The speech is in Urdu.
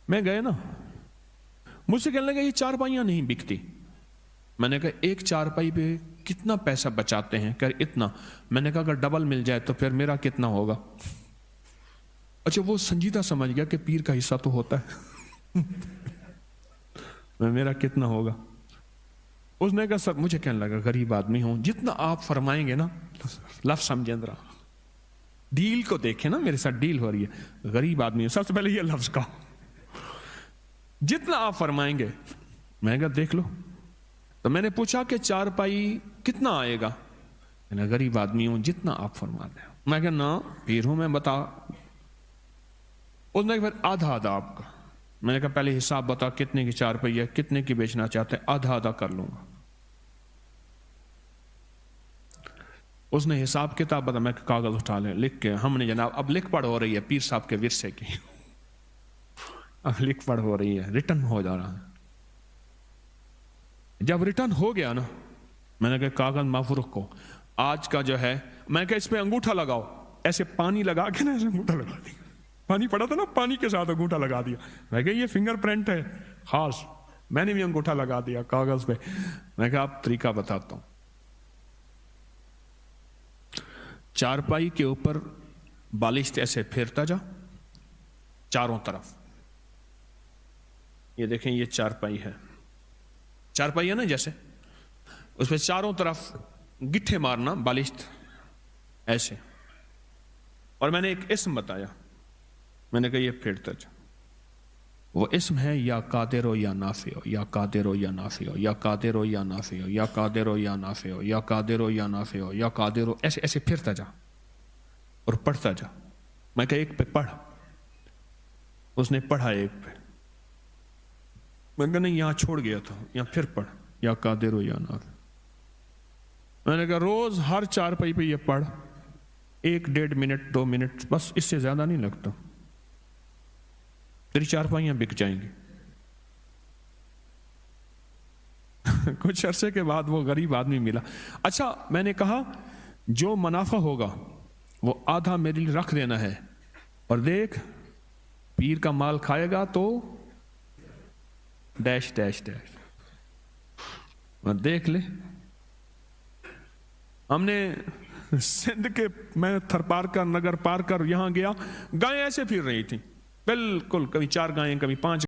میں گئے نا، مجھ سے کہنے لگا یہ چارپائیاں نہیں بکتی. میں نے کہا ایک چارپائی پہ کتنا پیسہ بچاتے ہیں؟ کہ اتنا. میں نے کہا اگر ڈبل مل جائے تو پھر میرا کتنا ہوگا؟ اچھا وہ سنجیدہ سمجھ گیا کہ پیر کا حصہ تو ہوتا ہے. میرا کتنا ہوگا؟ اس نے کہا سر، مجھے کہنے لگا غریب آدمی ہوں، جتنا آپ فرمائیں گے نا، لفظ سمجھیں ذرا، ڈیل کو دیکھیں نا، میرے ساتھ ڈیل ہو رہی ہے، غریب آدمی ہوں، سب سے پہلے یہ لفظ کہو، جتنا آپ فرمائیں گے. میں نے کہا دیکھ لو. تو میں نے پوچھا کہ چارپائی کتنا آئے گا؟ میں نے غریب آدمی ہوں، جتنا آپ فرما دیں. میں کہا نا پیر ہوں میں، بتا. اس نے پھر آدھا آدھا آپ کا. میں نے کہا پہلے حساب بتا کتنے کی چارپائی ہے، کتنے کی بیچنا چاہتے ہیں، آدھا آدھا کر لوں گا. اس نے حساب کتاب بتا. میں کاغذ اٹھا لیں، لکھ کے ہم نے جناب اب لکھ پڑھ ہو رہی ہے پیر صاحب کے ورثے کی، اب لکھ پڑھ ہو رہی ہے، ریٹرن ہو جا رہا ہے. جب ریٹرن ہو گیا نا، میں نے کہا کاغذ محفوظ رکھو، آج کا جو ہے، میں کہا اس پہ انگوٹھا لگاؤ، ایسے پانی لگا کے نا ایسے انگوٹھا لگا دیا. پانی پڑا تھا نا، پانی کے ساتھ انگوٹھا لگا دیا. میں کہا یہ فنگر پرنٹ ہے خاص. میں نے بھی انگوٹھا لگا دیا کاغذ پہ. میں کہا آپ طریقہ بتاتا ہوں. چارپائی کے اوپر بالشت ایسے پھیرتا جا چاروں طرف. یہ دیکھیں یہ چارپائی ہے، چارپائی ہے نا جیسے، اس پہ چاروں طرف گٹھے مارنا بالشت ایسے. اور میں نے ایک اسم بتایا، میں نے کہا یہ پھیرتا جا. وہ اسم ہے یا قادر ہو یا نافع ہو، یا قادر ہو یا نافع ہو، یا قادر ہو یا نافع ہو، یا قادر ہو یا نافع ہو، یا قادر ہو یا نافع ہو، یا قادر ہو، ایسے ایسے پھرتا جا اور پڑھتا جا. میں کہا ایک پہ پڑھ. اس نے پڑھا ایک پہ. میں کہا نہیں یہاں چھوڑ گیا تھا، یہاں پھر پڑھ یا قادر ہو یا نافع. میں نے کہا روز ہر چارپائی پہ یہ پڑھ 1-1.5 منٹ 2 منٹ، بس اس سے زیادہ نہیں لگتا، تیری چارپائیاں بک جائیں گی. کچھ عرصے کے بعد وہ غریب آدمی ملا. اچھا میں نے کہا جو منافع ہوگا وہ آدھا میرے لیے رکھ دینا ہے، اور دیکھ پیر کا مال کھائے گا تو ڈیش ڈیش ڈیش. دیکھ لے ہم نے سندھ کے، میں تھر پار کر نگر پار کر یہاں گیا، گائیں ایسے پھر رہی تھی بالکل، کبھی 4 گائیں کبھی 5